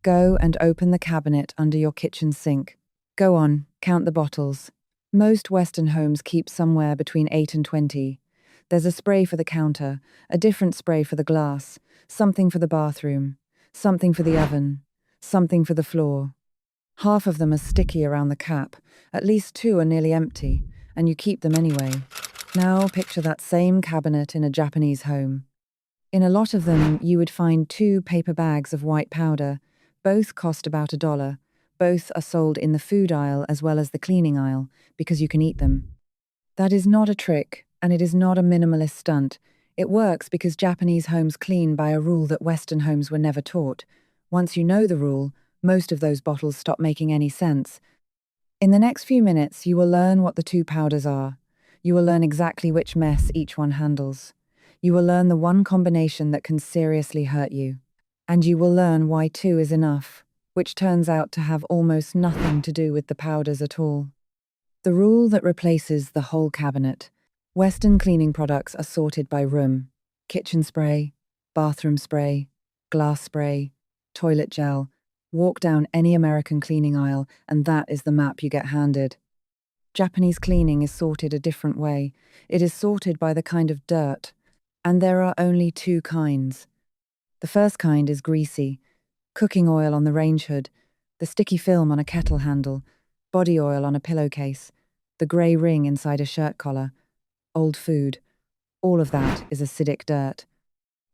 Go and open the cabinet under your kitchen sink. Go on, count the bottles. Most Western homes keep somewhere between 8 and 20. There's a spray for the counter, a different spray for the glass, something for the bathroom, something for the oven, something for the floor. Half of them are sticky around the cap, at least 2 are nearly empty, and you keep them anyway. Now picture that same cabinet in a Japanese home. In a lot of them, you would find 2 paper bags of white powder. Both cost about $1. Both are sold in the food aisle as well as the cleaning aisle, because you can eat them. That is not a trick, and it is not a minimalist stunt. It works because Japanese homes clean by a rule that Western homes were never taught. Once you know the rule, most of those bottles stop making any sense. In the next few minutes, you will learn what the 2 powders are. You will learn exactly which mess each one handles. You will learn the one combination that can seriously hurt you. And you will learn why 2 is enough, which turns out to have almost nothing to do with the powders at all. The rule that replaces the whole cabinet. Western cleaning products are sorted by room: kitchen spray, bathroom spray, glass spray, toilet gel. Walk down any American cleaning aisle, and that is the map you get handed. Japanese cleaning is sorted a different way. It is sorted by the kind of dirt, and there are only 2 kinds. The first kind is greasy: cooking oil on the range hood, the sticky film on a kettle handle, body oil on a pillowcase, the grey ring inside a shirt collar, old food. All of that is acidic dirt.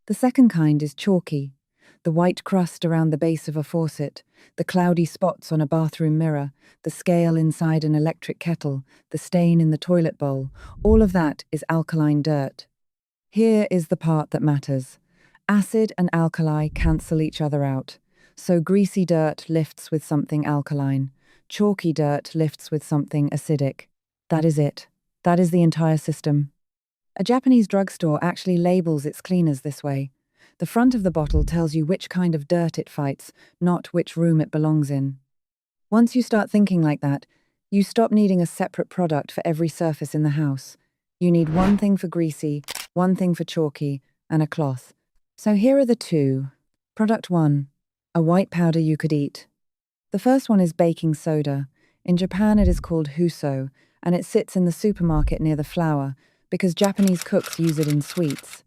The second kind is chalky: the white crust around the base of a faucet, the cloudy spots on a bathroom mirror, the scale inside an electric kettle, the stain in the toilet bowl. All of that is alkaline dirt. Here is the part that matters. Acid and alkali cancel each other out. So greasy dirt lifts with something alkaline. Chalky dirt lifts with something acidic. That is it. That is the entire system. A Japanese drugstore actually labels its cleaners this way. The front of the bottle tells you which kind of dirt it fights, not which room it belongs in. Once you start thinking like that, you stop needing a separate product for every surface in the house. You need one thing for greasy, one thing for chalky, and a cloth. So here are the 2. Product 1. A white powder you could eat. The first one is baking soda. In Japan it is called huso, and it sits in the supermarket near the flour, because Japanese cooks use it in sweets.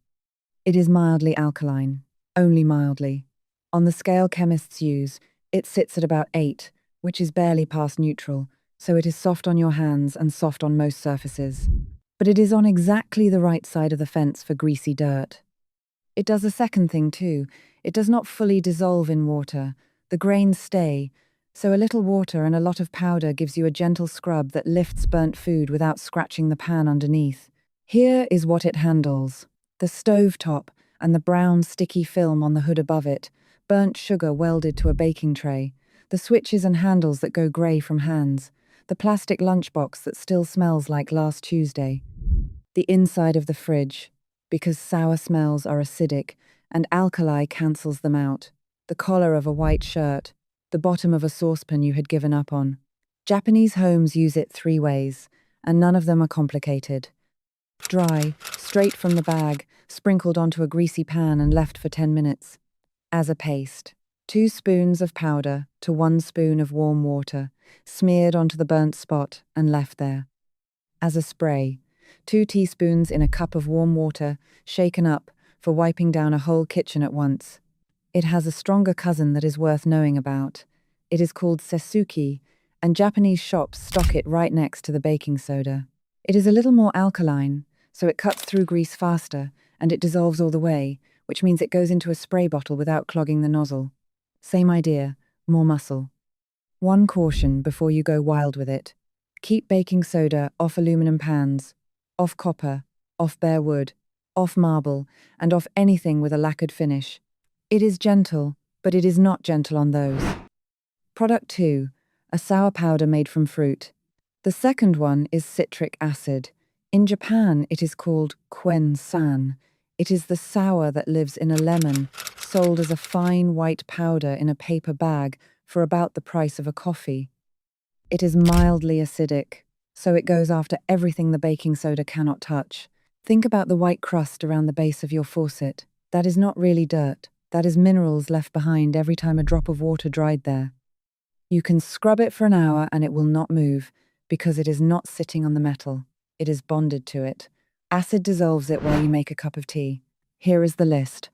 It is mildly alkaline, only mildly. On the scale chemists use, it sits at about 8, which is barely past neutral, so it is soft on your hands and soft on most surfaces. But it is on exactly the right side of the fence for greasy dirt. It does a second thing too. It does not fully dissolve in water. The grains stay, so a little water and a lot of powder gives you a gentle scrub that lifts burnt food without scratching the pan underneath. Here is what it handles: the stove top and the brown sticky film on the hood above it, burnt sugar welded to a baking tray, the switches and handles that go grey from hands, the plastic lunchbox that still smells like last Tuesday, the inside of the fridge, because sour smells are acidic and alkali cancels them out, the collar of a white shirt, the bottom of a saucepan you had given up on. Japanese homes use it 3 ways, and none of them are complicated. Dry, straight from the bag, sprinkled onto a greasy pan and left for 10 minutes. As a paste, 2 spoons of powder to 1 spoon of warm water, smeared onto the burnt spot and left there. As a spray, 2 teaspoons in a cup of warm water, shaken up, for wiping down a whole kitchen at once. It has a stronger cousin that is worth knowing about. It is called sesuki, and Japanese shops stock it right next to the baking soda. It is a little more alkaline, so it cuts through grease faster, and it dissolves all the way, which means it goes into a spray bottle without clogging the nozzle. Same idea, more muscle. One caution before you go wild with it. Keep baking soda off aluminum pans, off copper, off bare wood, off marble, and off anything with a lacquered finish. It is gentle, but it is not gentle on those. Product 2. A sour powder made from fruit. The second one is citric acid. In Japan, it is called kuen-san. It is the sour that lives in a lemon, sold as a fine white powder in a paper bag for about the price of a coffee. It is mildly acidic, so it goes after everything the baking soda cannot touch. Think about the white crust around the base of your faucet. That is not really dirt. That is minerals left behind every time a drop of water dried there. You can scrub it for an hour and it will not move because it is not sitting on the metal. It is bonded to it. Acid dissolves it while you make a cup of tea. Here is the list.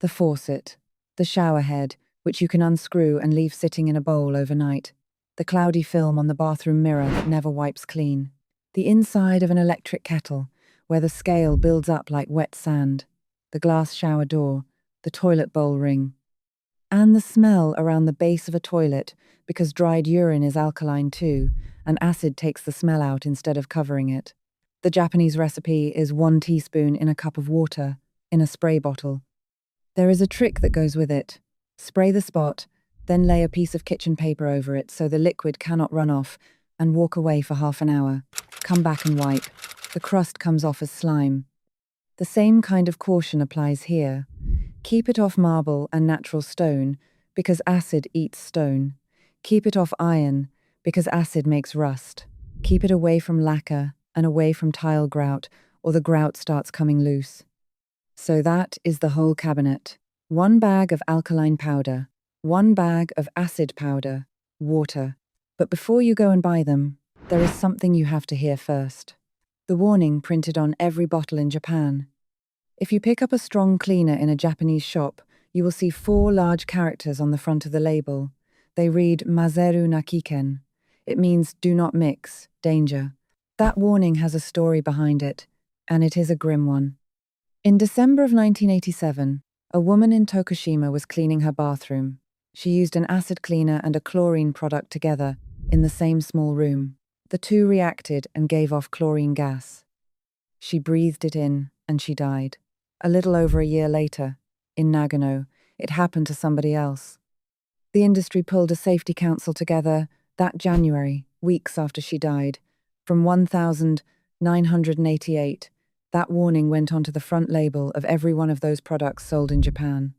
The faucet, the shower head, which you can unscrew and leave sitting in a bowl overnight, the cloudy film on the bathroom mirror that never wipes clean, the inside of an electric kettle, where the scale builds up like wet sand, the glass shower door, the toilet bowl ring, and the smell around the base of a toilet because dried urine is alkaline too, and acid takes the smell out instead of covering it. The Japanese recipe is 1 teaspoon in a cup of water, in a spray bottle. There is a trick that goes with it. Spray the spot, then lay a piece of kitchen paper over it so the liquid cannot run off, and walk away for half an hour. Come back and wipe. The crust comes off as slime. The same kind of caution applies here. Keep it off marble and natural stone, because acid eats stone. Keep it off iron, because acid makes rust. Keep it away from lacquer and away from tile grout, or the grout starts coming loose. So that is the whole cabinet. 1 bag of alkaline powder, 1 bag of acid powder, water. But before you go and buy them, there is something you have to hear first. The warning printed on every bottle in Japan. If you pick up a strong cleaner in a Japanese shop, you will see 4 large characters on the front of the label. They read Mazeru na Kiken. It means do not mix, danger. That warning has a story behind it, and it is a grim one. In December of 1987, a woman in Tokushima was cleaning her bathroom. She used an acid cleaner and a chlorine product together in the same small room. The two reacted and gave off chlorine gas. She breathed it in and she died. A little over a year later, in Nagano, it happened to somebody else. The industry pulled a safety council together that January, weeks after she died. From 1988, that warning went onto the front label of every one of those products sold in Japan.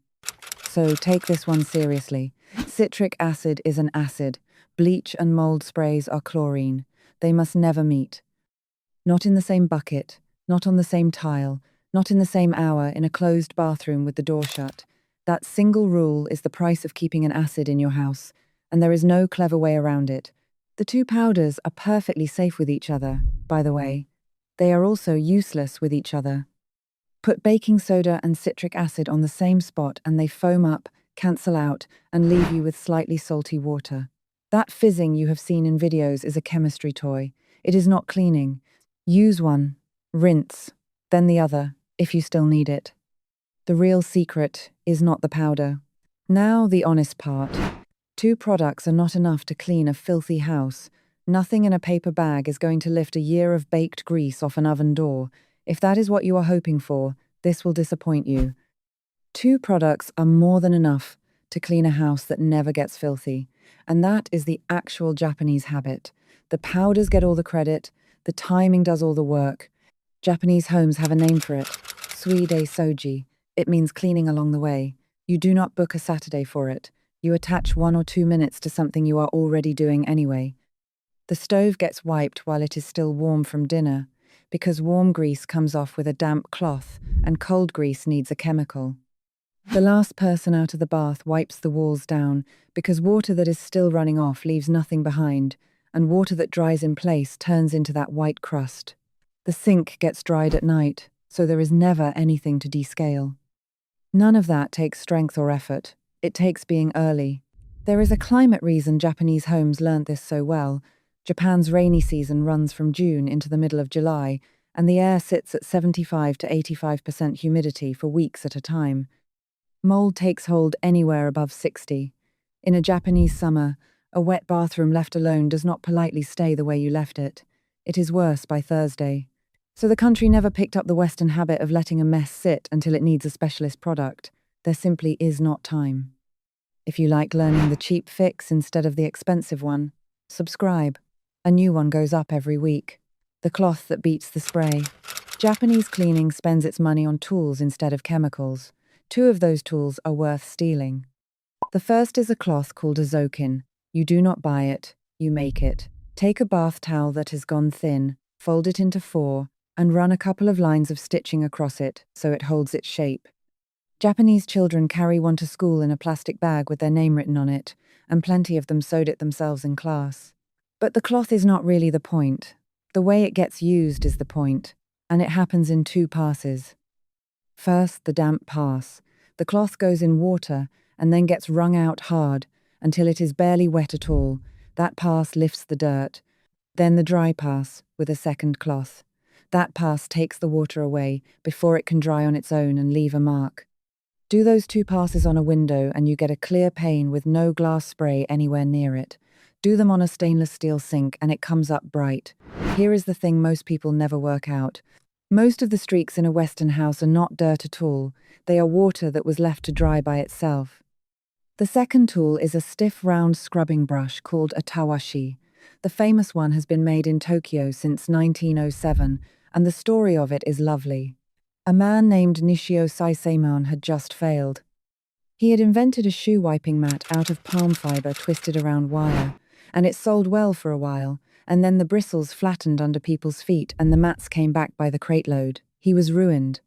So take this one seriously. Citric acid is an acid. Bleach and mold sprays are chlorine. They must never meet. Not in the same bucket, not on the same tile, not in the same hour in a closed bathroom with the door shut. That single rule is the price of keeping an acid in your house, and there is no clever way around it. The two powders are perfectly safe with each other, by the way. They are also useless with each other. Put baking soda and citric acid on the same spot and they foam up, cancel out, and leave you with slightly salty water. That fizzing you have seen in videos is a chemistry toy. It is not cleaning. Use one, rinse, then the other, if you still need it. The real secret is not the powder. Now the honest part. 2 products are not enough to clean a filthy house. Nothing in a paper bag is going to lift a year of baked grease off an oven door. If that is what you are hoping for, this will disappoint you. 2 products are more than enough to clean a house that never gets filthy. And that is the actual Japanese habit. The powders get all the credit, the timing does all the work. Japanese homes have a name for it. Suide soji. It means cleaning along the way. You do not book a Saturday for it. You attach 1 or 2 minutes to something you are already doing anyway. The stove gets wiped while it is still warm from dinner, because warm grease comes off with a damp cloth, and cold grease needs a chemical. The last person out of the bath wipes the walls down, because water that is still running off leaves nothing behind, and water that dries in place turns into that white crust. The sink gets dried at night, so there is never anything to descale. None of that takes strength or effort. It takes being early. There is a climate reason Japanese homes learnt this so well. Japan's rainy season runs from June into the middle of July, and the air sits at 75 to 85% humidity for weeks at a time. Mold takes hold anywhere above 60. In a Japanese summer, a wet bathroom left alone does not politely stay the way you left it. It is worse by Thursday. So the country never picked up the Western habit of letting a mess sit until it needs a specialist product. There simply is not time. If you like learning the cheap fix instead of the expensive one, subscribe. A new one goes up every week. The cloth that beats the spray. Japanese cleaning spends its money on tools instead of chemicals. 2 of those tools are worth stealing. The first is a cloth called a zokin. You do not buy it, you make it. Take a bath towel that has gone thin, fold it into 4, and run a couple of lines of stitching across it so it holds its shape. Japanese children carry one to school in a plastic bag with their name written on it, and plenty of them sewed it themselves in class. But the cloth is not really the point. The way it gets used is the point, and it happens in two passes. First, the damp pass. The cloth goes in water and then gets wrung out hard until it is barely wet at all. That pass lifts the dirt. Then the dry pass with a second cloth. That pass takes the water away before it can dry on its own and leave a mark. Do those two passes on a window and you get a clear pane with no glass spray anywhere near it. Do them on a stainless steel sink and it comes up bright. Here is the thing most people never work out. Most of the streaks in a Western house are not dirt at all. They are water that was left to dry by itself. The second tool is a stiff round scrubbing brush called a tawashi. The famous one has been made in Tokyo since 1907, and the story of it is lovely. A man named Nishio Saiseimon had just failed. He had invented a shoe wiping mat out of palm fiber twisted around wire, and it sold well for a while, and then the bristles flattened under people's feet and the mats came back by the crate load. He was ruined.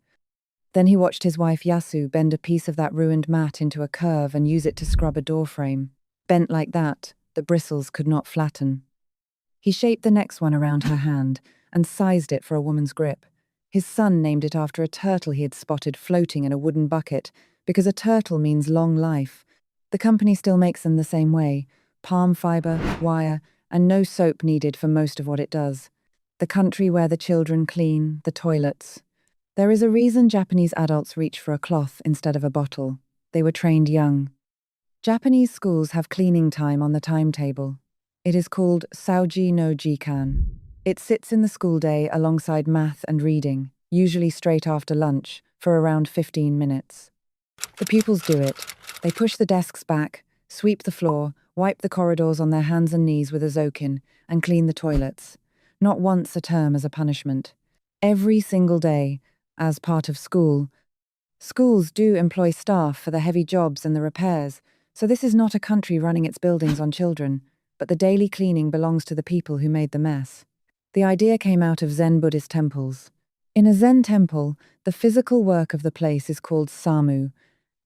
Then he watched his wife Yasu bend a piece of that ruined mat into a curve and use it to scrub a door frame. Bent like that, the bristles could not flatten. He shaped the next one around her hand and sized it for a woman's grip. His son named it after a turtle he had spotted floating in a wooden bucket, because a turtle means long life. The company still makes them the same way: palm fiber, wire, and no soap needed for most of what it does. The country where the children clean, the toilets. There is a reason Japanese adults reach for a cloth instead of a bottle. They were trained young. Japanese schools have cleaning time on the timetable. It is called Sauji no Jikan. It sits in the school day alongside math and reading, usually straight after lunch, for around 15 minutes. The pupils do it. They push the desks back, sweep the floor, wipe the corridors on their hands and knees with a zokin, and clean the toilets. Not once a term as a punishment. Every single day, as part of school. Schools do employ staff for the heavy jobs and the repairs, so this is not a country running its buildings on children, but the daily cleaning belongs to the people who made the mess. The idea came out of Zen Buddhist temples. In a Zen temple, the physical work of the place is called samu,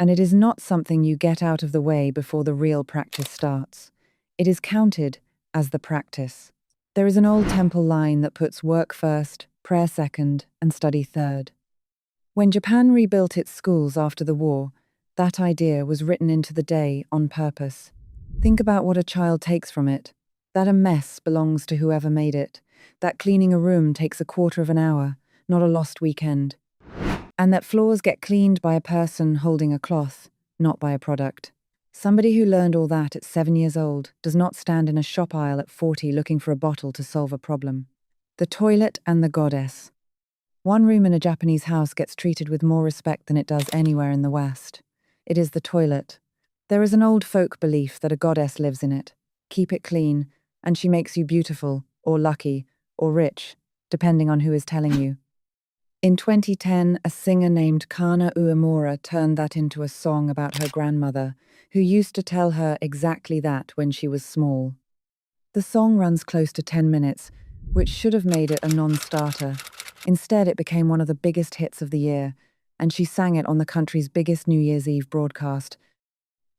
and it is not something you get out of the way before the real practice starts. It is counted as the practice. There is an old temple line that puts work first, prayer second, and study third. When Japan rebuilt its schools after the war, that idea was written into the day on purpose. Think about what a child takes from it. That a mess belongs to whoever made it. That cleaning a room takes a quarter of an hour, not a lost weekend. And that floors get cleaned by a person holding a cloth, not by a product. Somebody who learned all that at 7 years old does not stand in a shop aisle at 40 looking for a bottle to solve a problem. The toilet and the goddess. One room in a Japanese house gets treated with more respect than it does anywhere in the West. It is the toilet. There is an old folk belief that a goddess lives in it. Keep it clean, and she makes you beautiful, or lucky, or rich, depending on who is telling you. In 2010, a singer named Kana Uemura turned that into a song about her grandmother, who used to tell her exactly that when she was small. The song runs close to 10 minutes, which should have made it a non-starter. Instead, it became one of the biggest hits of the year, and she sang it on the country's biggest New Year's Eve broadcast.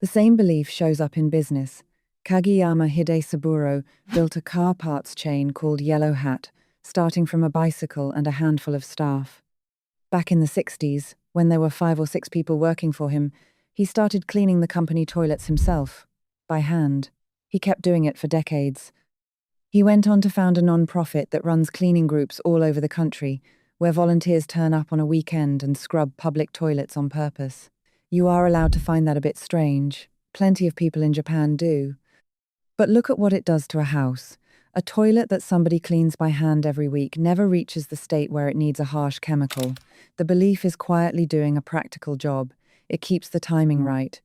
The same belief shows up in business. Kageyama Hidesaburo built a car parts chain called Yellow Hat, starting from a bicycle and a handful of staff. Back in the 60s, when there were 5 or 6 people working for him, he started cleaning the company toilets himself, by hand. He kept doing it for decades. He went on to found a non-profit that runs cleaning groups all over the country, where volunteers turn up on a weekend and scrub public toilets on purpose. You are allowed to find that a bit strange. Plenty of people in Japan do. But look at what it does to a house. A toilet that somebody cleans by hand every week never reaches the state where it needs a harsh chemical. The belief is quietly doing a practical job. It keeps the timing right.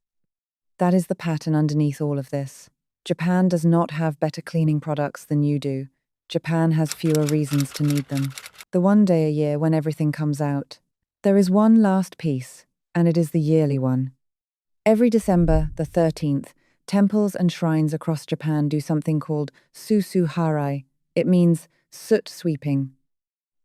That is the pattern underneath all of this. Japan does not have better cleaning products than you do. Japan has fewer reasons to need them. The one day a year when everything comes out. There is one last piece, and it is the yearly one. Every December, the 13th, temples and shrines across Japan do something called susu harai. It means soot sweeping.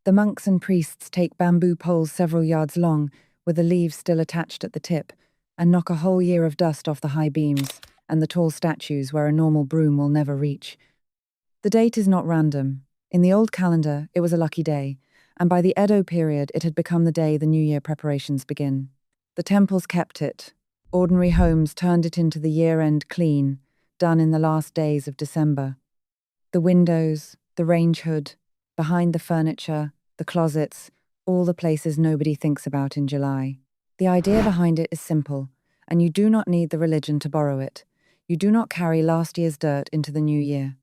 The monks and priests take bamboo poles several yards long, with the leaves still attached at the tip, and knock a whole year of dust off the high beams and the tall statues where a normal broom will never reach. The date is not random. In the old calendar, it was a lucky day, and by the Edo period, it had become the day the New Year preparations begin. The temples kept it. Ordinary homes turned it into the year-end clean, done in the last days of December. The windows, the range hood, behind the furniture, the closets, all the places nobody thinks about in July. The idea behind it is simple, and you do not need the religion to borrow it. You do not carry last year's dirt into the new year.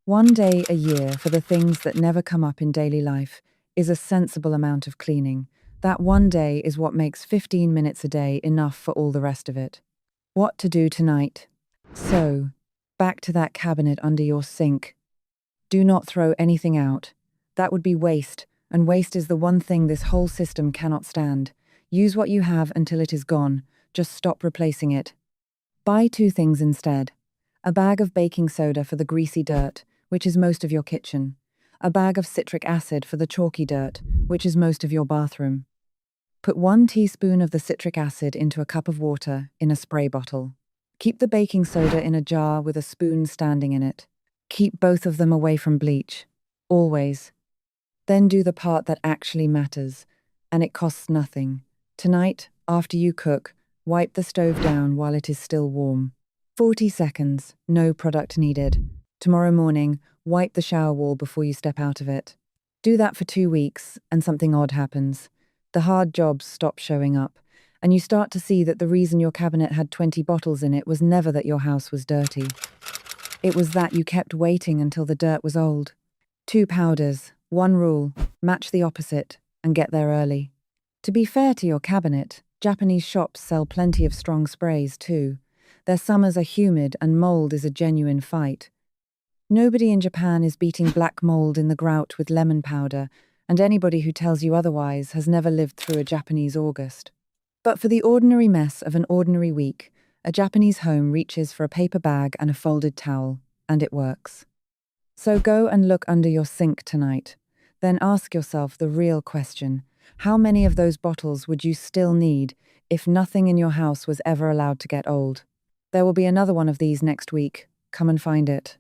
One day a year for the things that never come up in daily life is a sensible amount of cleaning. That one day is what makes 15 minutes a day enough for all the rest of it. What to do tonight? So, back to that cabinet under your sink. Do not throw anything out. That would be waste, and waste is the one thing this whole system cannot stand. Use what you have until it is gone. Just stop replacing it. Buy two things instead. A bag of baking soda for the greasy dirt, which is most of your kitchen. A bag of citric acid for the chalky dirt, which is most of your bathroom. Put 1 teaspoon of the citric acid into a cup of water in a spray bottle. Keep the baking soda in a jar with a spoon standing in it. Keep both of them away from bleach. Always. Then do the part that actually matters, and it costs nothing. Tonight, after you cook, wipe the stove down while it is still warm. 40 seconds, no product needed. Tomorrow morning, wipe the shower wall before you step out of it. Do that for 2 weeks, and something odd happens. The hard jobs stop showing up, and you start to see that the reason your cabinet had 20 bottles in it was never that your house was dirty. It was that you kept waiting until the dirt was old. 2 powders, 1 rule, match the opposite, and get there early. To be fair to your cabinet, Japanese shops sell plenty of strong sprays too. Their summers are humid and mold is a genuine fight. Nobody in Japan is beating black mold in the grout with lemon powder, and anybody who tells you otherwise has never lived through a Japanese August. But for the ordinary mess of an ordinary week, a Japanese home reaches for a paper bag and a folded towel, and it works. So go and look under your sink tonight. Then ask yourself the real question: how many of those bottles would you still need if nothing in your house was ever allowed to get old? There will be another one of these next week. Come and find it.